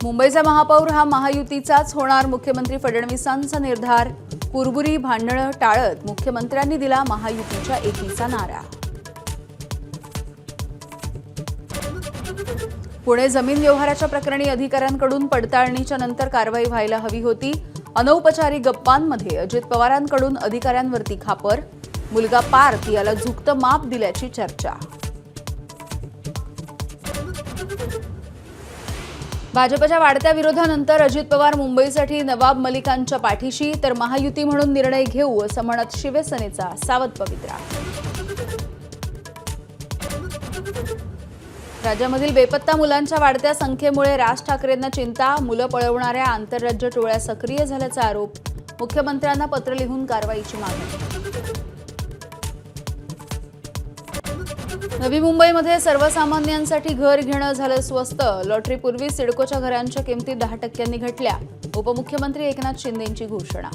मुंबईचा महापौर हा महायुतीचाच होणार, मुख्यमंत्री फडणवीसांचा निर्धार। कुरबुरी भांडणं टाळत मुख्यमंत्र्यांनी दिला महायुतीच्या एकीचा नारा। पुणे जमीन व्यवहाराच्या प्रकरणी अधिकाऱ्यांकडून पडताळणीच्या नंतर कारवाई व्हायला हवी होती। अनौपचारिक गप्पांमध्ये अजित पवारांकडून अधिकाऱ्यांवरती खापर। मुलगा पार्थ याला झुकतं माप दिल्याची चर्चा। भाजपच्या वाढत्या विरोधानंतर अजित पवार मुंबईसाठी नवाब मलिकांच्या पाठीशी, तर महायुती म्हणून निर्णय घेऊ असं म्हणत शिवसेनेचा सावध पवित्रा। राज्यामधील बेपत्ता मुलांच्या वाढत्या संख्येमुळे राज ठाकरेंना चिंता। मुलं पळवणाऱ्या आंतरराज्य टोळ्या सक्रिय झाल्याचा आरोप। मुख्यमंत्र्यांना पत्र लिहून कारवाईची मागणी। नवी मुंबईमध्ये सर्वसामान्यांसाठी घर घेणं झालं स्वस्त। लॉटरीपूर्वी सिडकोच्या घरांच्या किमती 10% घटल्या। उपमुख्यमंत्री एकनाथ शिंदेंची घोषणा।